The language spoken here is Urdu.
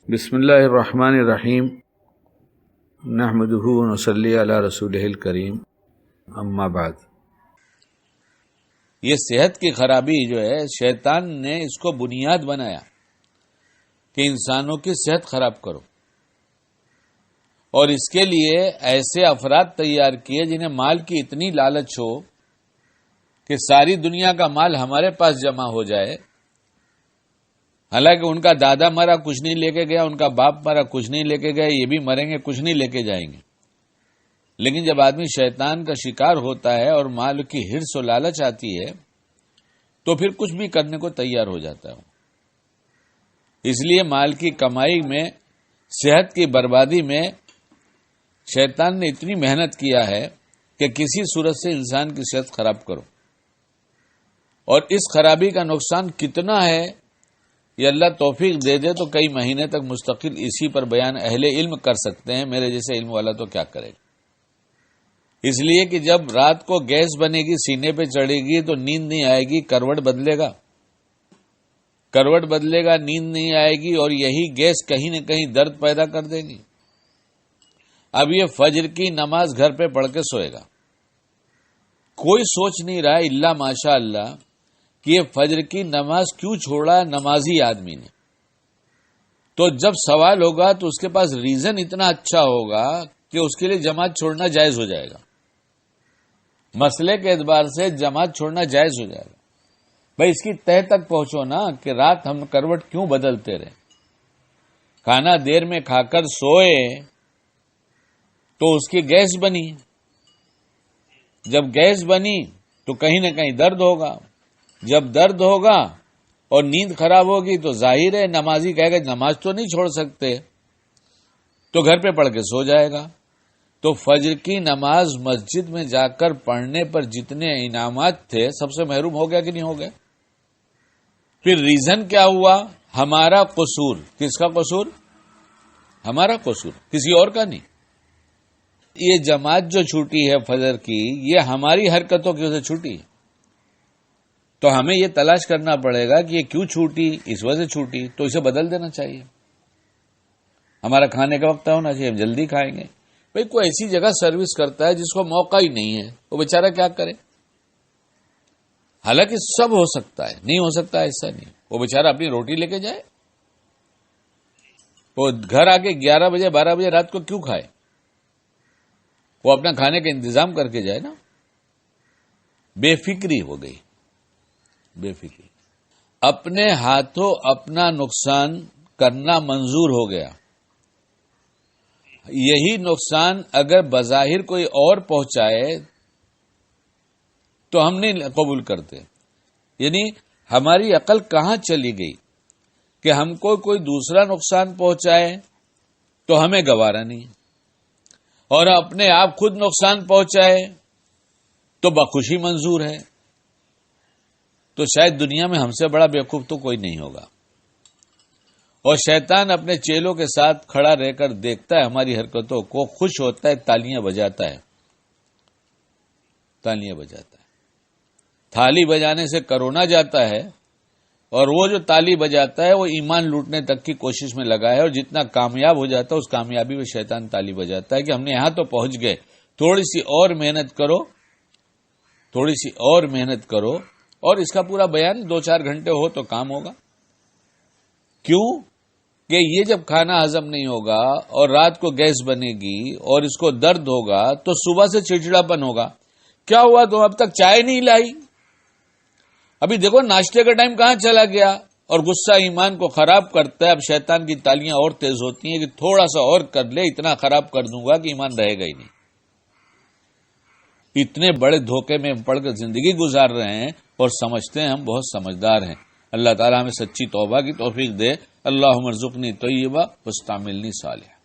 بسم اللہ الرحمن الرحیم نحمدہ ونصلی علی رسولہ الکریم اما بعد۔ یہ صحت کی خرابی جو ہے شیطان نے اس کو بنیاد بنایا کہ انسانوں کی صحت خراب کرو، اور اس کے لیے ایسے افراد تیار کیے جنہیں مال کی اتنی لالچ ہو کہ ساری دنیا کا مال ہمارے پاس جمع ہو جائے، حالانکہ ان کا دادا مرا کچھ نہیں لے کے گیا، ان کا باپ مرا کچھ نہیں لے کے گیا، یہ بھی مریں گے کچھ نہیں لے کے جائیں گے۔ لیکن جب آدمی شیطان کا شکار ہوتا ہے اور مال کی ہرس و لالچ آتی ہے تو پھر کچھ بھی کرنے کو تیار ہو جاتا ہے۔ اس لیے مال کی کمائی میں، صحت کی بربادی میں شیطان نے اتنی محنت کیا ہے کہ کسی صورت سے انسان کی صحت خراب کرو، اور اس خرابی کا نقصان کتنا ہے یہ اللہ توفیق دے دے تو کئی مہینے تک مستقل اسی پر بیان اہل علم کر سکتے ہیں، میرے جیسے علم والا تو کیا کرے گا۔ اس لیے کہ جب رات کو گیس بنے گی، سینے پہ چڑھے گی تو نیند نہیں آئے گی، کروٹ بدلے گا، نیند نہیں آئے گی، اور یہی گیس کہیں نہ کہیں درد پیدا کر دے گی۔ اب یہ فجر کی نماز گھر پہ پڑھ کے سوئے گا، کوئی سوچ نہیں رہا الا ماشاء اللہ کہ یہ فجر کی نماز کیوں چھوڑا نمازی آدمی نے۔ تو جب سوال ہوگا تو اس کے پاس ریزن اتنا اچھا ہوگا کہ اس کے لیے جماعت چھوڑنا جائز ہو جائے گا، مسئلے کے اعتبار سے جماعت چھوڑنا جائز ہو جائے گا۔ بھائی اس کی تہ تک پہنچو نا کہ رات ہم کروٹ کیوں بدلتے رہے، کھانا دیر میں کھا کر سوئے تو اس کی گیس بنی، جب گیس بنی تو کہیں نہ کہیں درد ہوگا، جب درد ہوگا اور نیند خراب ہوگی تو ظاہر ہے نمازی کہے گا نماز تو نہیں چھوڑ سکتے، تو گھر پہ پڑھ کے سو جائے گا۔ تو فجر کی نماز مسجد میں جا کر پڑھنے پر جتنے انعامات تھے سب سے محروم ہو گیا کہ نہیں ہو گیا؟ پھر ریزن کیا ہوا؟ ہمارا قصور۔ کس کا قصور؟ ہمارا قصور، کسی اور کا نہیں۔ یہ جماعت جو چھوٹی ہے فجر کی، یہ ہماری حرکتوں کی وجہ سے چھوٹی ہے، تو ہمیں یہ تلاش کرنا پڑے گا کہ یہ کیوں چھوٹی، اس وجہ سے چھوٹی، تو اسے بدل دینا چاہیے۔ ہمارا کھانے کا وقت ہونا چاہیے، ہم جلدی کھائیں گے۔ بھئی کوئی ایسی جگہ سروس کرتا ہے جس کو موقع ہی نہیں ہے، وہ بیچارہ کیا کرے؟ حالانکہ سب ہو سکتا ہے، نہیں ہو سکتا ایسا نہیں، وہ بیچارہ اپنی روٹی لے کے جائے، وہ گھر آ کے 11 بجے 12 بجے رات کو کیوں کھائے؟ وہ اپنا کھانے کا انتظام کر کے جائے نا۔ بے فکری ہو گئی، بے فکری، اپنے ہاتھوں اپنا نقصان کرنا منظور ہو گیا۔ یہی نقصان اگر بظاہر کوئی اور پہنچائے تو ہم نہیں قبول کرتے۔ یعنی ہماری عقل کہاں چلی گئی کہ ہم کو کوئی دوسرا نقصان پہنچائے تو ہمیں گوارا نہیں، اور اپنے آپ خود نقصان پہنچائے تو بخوشی منظور ہے۔ تو شاید دنیا میں ہم سے بڑا بیوقوف تو کوئی نہیں ہوگا۔ اور شیطان اپنے چیلوں کے ساتھ کھڑا رہ کر دیکھتا ہے ہماری حرکتوں کو، خوش ہوتا ہے، تالیاں بجاتا ہے، تالیاں بجاتا ہے۔ تھالی بجانے سے کرونا جاتا ہے، اور وہ جو تالی بجاتا ہے وہ ایمان لوٹنے تک کی کوشش میں لگا ہے، اور جتنا کامیاب ہو جاتا ہے اس کامیابی میں شیطان تالی بجاتا ہے کہ ہم نے یہاں تو پہنچ گئے، تھوڑی سی اور محنت کرو، تھوڑی سی اور محنت کرو، اور اس کا پورا بیان 2-4 گھنٹے ہو تو کام ہوگا۔ کیوں کہ یہ جب کھانا ہضم نہیں ہوگا اور رات کو گیس بنے گی اور اس کو درد ہوگا تو صبح سے چڑچڑاپن ہوگا۔ کیا ہوا؟ تم اب تک چائے نہیں لائی، ابھی دیکھو ناشتے کا ٹائم کہاں چلا گیا، اور غصہ ایمان کو خراب کرتا ہے۔ اب شیطان کی تالیاں اور تیز ہوتی ہیں کہ تھوڑا سا اور کر لے، اتنا خراب کر دوں گا کہ ایمان رہے گا ہی نہیں۔ اتنے بڑے دھوکے میں ہم پڑھ کر زندگی گزار رہے ہیں اور سمجھتے ہیں ہم بہت سمجھدار ہیں۔ اللہ تعالیٰ ہمیں سچی توبہ کی توفیق دے۔ اللہم ارزقنی طیبہ واستعملنی صالحہ۔